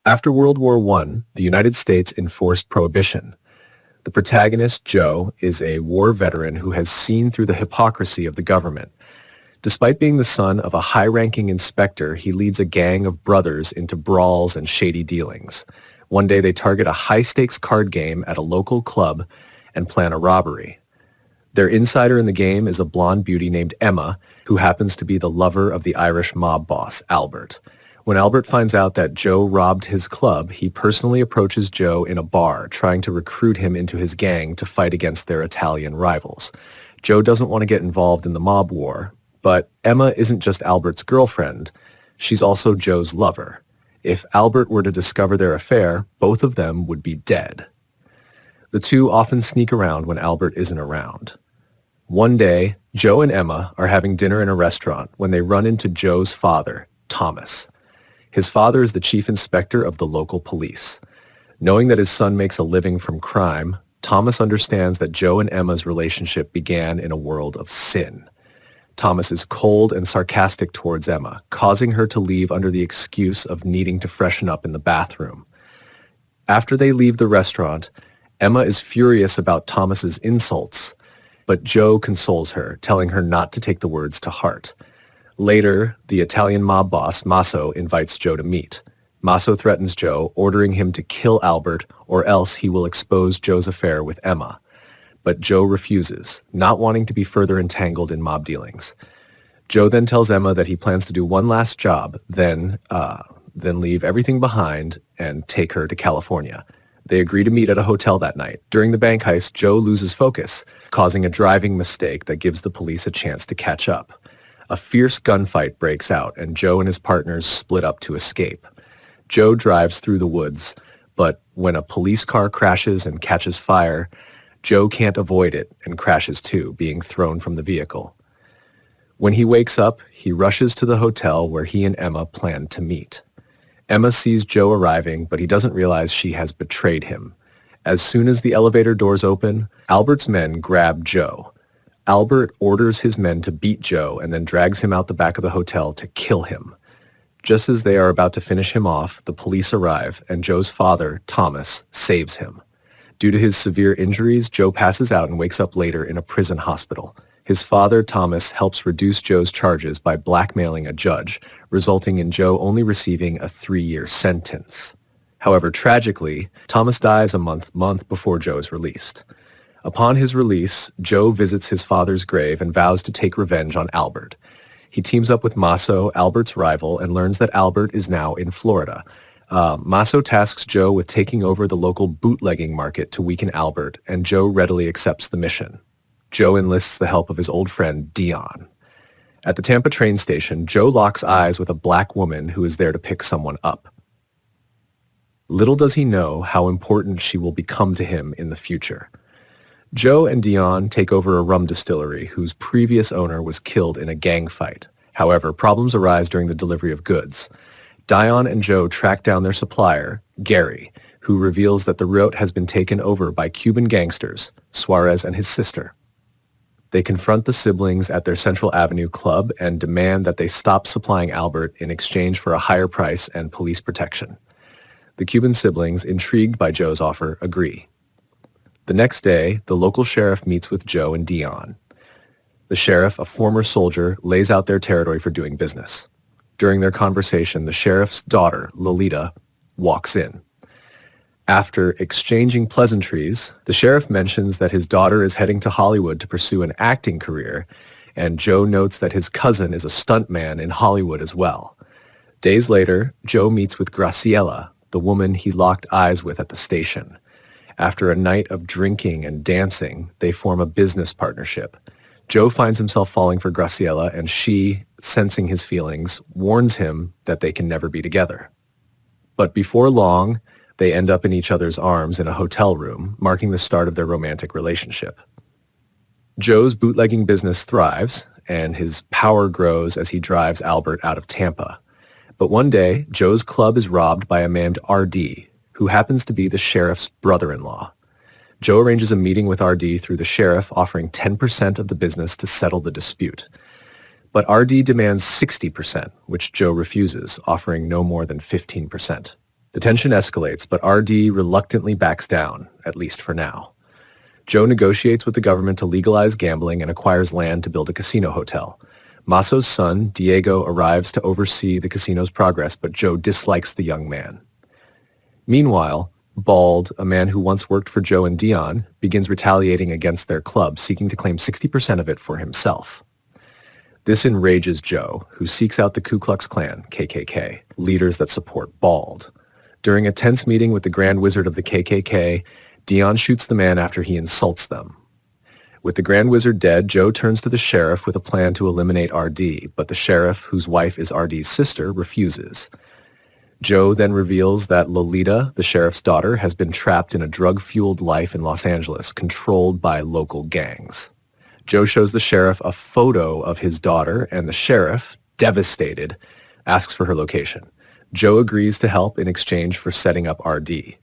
After World War I, the United States enforced Prohibition. The protagonist, Joe, is a war veteran who has seen through the hypocrisy of the government. Despite being the son of a high-ranking inspector, he leads a gang of brothers into brawls and shady dealings. One day they target a high-stakes card game at a local club and plan a robbery. Their insider in the game is a blonde beauty named Emma, who happens to be the lover of the Irish mob boss, Albert. When Albert finds out that Joe robbed his club, he personally approaches Joe in a bar, trying to recruit him into his gang to fight against their Italian rivals. Joe doesn't want to get involved in the mob war, but Emma isn't just Albert's girlfriend, she's also Joe's lover. If Albert were to discover their affair, both of them would be dead. The two often sneak around when Albert isn't around. One day, Joe and Emma are having dinner in a restaurant when they run into Joe's father, Thomas. His father is the chief inspector of the local police. Knowing that his son makes a living from crime, Thomas understands that Joe and Emma's relationship began in a world of sin. Thomas is cold and sarcastic towards Emma, causing her to leave under the excuse of needing to freshen up in the bathroom. After they leave the restaurant, Emma is furious about Thomas's insults, but Joe consoles her, telling her not to take the words to heart. Later, the Italian mob boss, Masso, invites Joe to meet. Masso threatens Joe, ordering him to kill Albert or else he will expose Joe's affair with Emma. But Joe refuses, not wanting to be further entangled in mob dealings. Joe then tells Emma that he plans to do one last job, then leave everything behind and take her to California. They agree to meet at a hotel that night. During the bank heist, Joe loses focus, causing a driving mistake that gives the police a chance to catch up. A fierce gunfight breaks out, and Joe and his partners split up to escape. Joe drives through the woods, but when a police car crashes and catches fire, Joe can't avoid it and crashes too, being thrown from the vehicle. When he wakes up, he rushes to the hotel where he and Emma planned to meet. Emma sees Joe arriving, but he doesn't realize she has betrayed him. As soon as the elevator doors open, Albert's men grab Joe. Albert orders his men to beat Joe and then drags him out the back of the hotel to kill him. Just as they are about to finish him off, the police arrive and Joe's father, Thomas, saves him. Due to his severe injuries, Joe passes out and wakes up later in a prison hospital. His father, Thomas, helps reduce Joe's charges by blackmailing a judge, resulting in Joe only receiving a 3-year sentence. However, tragically, Thomas dies a month before Joe is released. Upon his release, Joe visits his father's grave and vows to take revenge on Albert. He teams up with Masso, Albert's rival, and learns that Albert is now in Florida. Masso tasks Joe with taking over the local bootlegging market to weaken Albert, and Joe readily accepts the mission. Joe enlists the help of his old friend, Dion. At the Tampa train station, Joe locks eyes with a black woman who is there to pick someone up. Little does he know how important she will become to him in the future. Joe and Dion take over a rum distillery whose previous owner was killed in a gang fight. However, problems arise during the delivery of goods. Dion and Joe track down their supplier, Gary, who reveals that the route has been taken over by Cuban gangsters, Suarez and his sister. They confront the siblings at their Central Avenue club and demand that they stop supplying Albert in exchange for a higher price and police protection. The Cuban siblings, intrigued by Joe's offer, agree. The next day, the local sheriff meets with Joe and Dion. The sheriff, a former soldier, lays out their territory for doing business. During their conversation, the sheriff's daughter, Lolita, walks in. After exchanging pleasantries, the sheriff mentions that his daughter is heading to Hollywood to pursue an acting career, and Joe notes that his cousin is a stuntman in Hollywood as well. Days later, Joe meets with Graciela, the woman he locked eyes with at the station. After a night of drinking and dancing, they form a business partnership. Joe finds himself falling for Graciela, and she, sensing his feelings, warns him that they can never be together. But before long, they end up in each other's arms in a hotel room, marking the start of their romantic relationship. Joe's bootlegging business thrives, and his power grows as he drives Albert out of Tampa. But one day, Joe's club is robbed by a man named R.D., who happens to be the sheriff's brother-in-law. Joe arranges a meeting with R.D. through the sheriff, offering 10% of the business to settle the dispute. But R.D. demands 60%, which Joe refuses, offering no more than 15%. The tension escalates, but RD reluctantly backs down, at least for now. Joe negotiates with the government to legalize gambling and acquires land to build a casino hotel. Masso's son, Diego, arrives to oversee the casino's progress, but Joe dislikes the young man. Meanwhile, Bald, a man who once worked for Joe and Dion, begins retaliating against their club, seeking to claim 60% of it for himself. This enrages Joe, who seeks out the Ku Klux Klan, KKK, leaders that support Bald. During a tense meeting with the Grand Wizard of the KKK, Dion shoots the man after he insults them. With the Grand Wizard dead, Joe turns to the sheriff with a plan to eliminate RD, but the sheriff, whose wife is RD's sister, refuses. Joe then reveals that Lolita, the sheriff's daughter, has been trapped in a drug-fueled life in Los Angeles, controlled by local gangs. Joe shows the sheriff a photo of his daughter, and the sheriff, devastated, asks for her location. Joe agrees to help in exchange for setting up RD.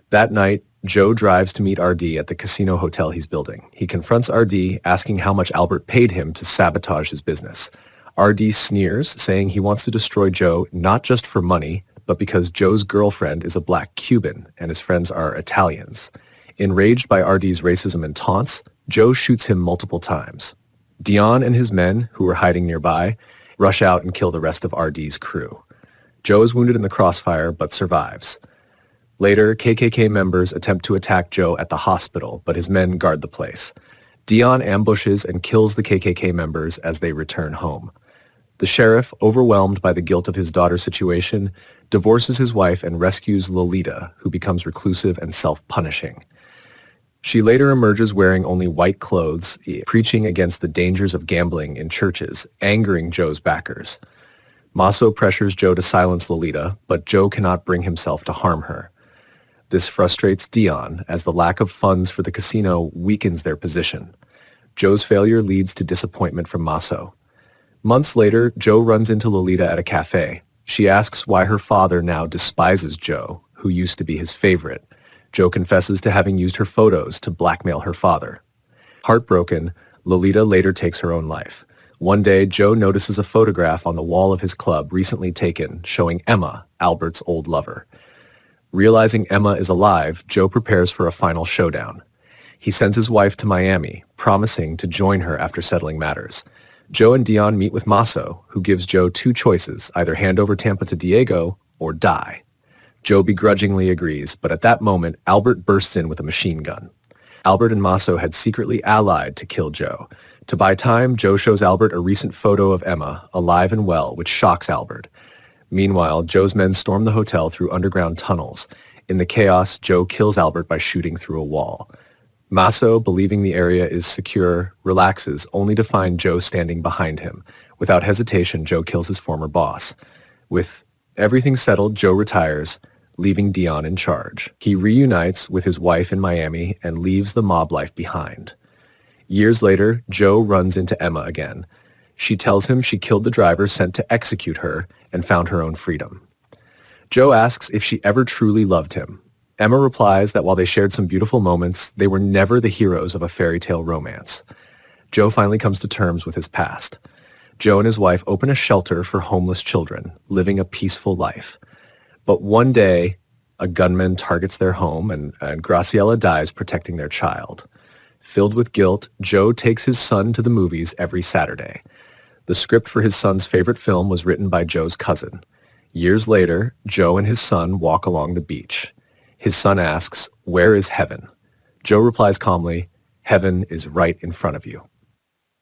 That night, Joe drives to meet RD at the casino hotel he's building. He confronts RD, asking how much Albert paid him to sabotage his business. RD sneers, saying he wants to destroy Joe not just for money, but because Joe's girlfriend is a black Cuban and his friends are Italians. Enraged by RD's racism and taunts, Joe shoots him multiple times. Dion and his men, who were hiding nearby, rush out and kill the rest of RD's crew. Joe is wounded in the crossfire but survives. Later, KKK members attempt to attack Joe at the hospital, but his men guard the place. Dion ambushes and kills the KKK members as they return home. The sheriff, overwhelmed by the guilt of his daughter's situation, divorces his wife and rescues Lolita, who becomes reclusive and self-punishing. She later emerges wearing only white clothes, preaching against the dangers of gambling in churches, angering Joe's backers. Masso pressures Joe to silence Lolita, but Joe cannot bring himself to harm her. This frustrates Dion, as the lack of funds for the casino weakens their position. Joe's failure leads to disappointment from Masso. Months later, Joe runs into Lolita at a cafe. She asks why her father now despises Joe, who used to be his favorite. Joe confesses to having used her photos to blackmail her father. Heartbroken, Lolita later takes her own life. One day, Joe notices a photograph on the wall of his club recently taken showing Emma, Albert's old lover. Realizing Emma is alive, Joe prepares for a final showdown. He sends his wife to Miami, promising to join her after settling matters. Joe and Dion meet with Masso, who gives Joe two choices, either hand over Tampa to Diego or die. Joe begrudgingly agrees, but at that moment, Albert bursts in with a machine gun. Albert and Masso had secretly allied to kill Joe. To buy time, Joe shows Albert a recent photo of Emma, alive and well, which shocks Albert. Meanwhile, Joe's men storm the hotel through underground tunnels. In the chaos, Joe kills Albert by shooting through a wall. Masso, believing the area is secure, relaxes, only to find Joe standing behind him. Without hesitation, Joe kills his former boss. With everything settled, Joe retires, leaving Dion in charge. He reunites with his wife in Miami and leaves the mob life behind. Years later, Joe runs into Emma again. She tells him she killed the driver sent to execute her and found her own freedom. Joe asks if she ever truly loved him. Emma replies that while they shared some beautiful moments, they were never the heroes of a fairy tale romance. Joe finally comes to terms with his past. Joe and his wife open a shelter for homeless children, living a peaceful life. But one day, a gunman targets their home and Graciela dies protecting their child. Filled with guilt, Joe takes his son to the movies every Saturday. The script for his son's favorite film was written by Joe's cousin. Years later, Joe and his son walk along the beach. His son asks, "Where is heaven?" Joe replies calmly, "Heaven is right in front of you."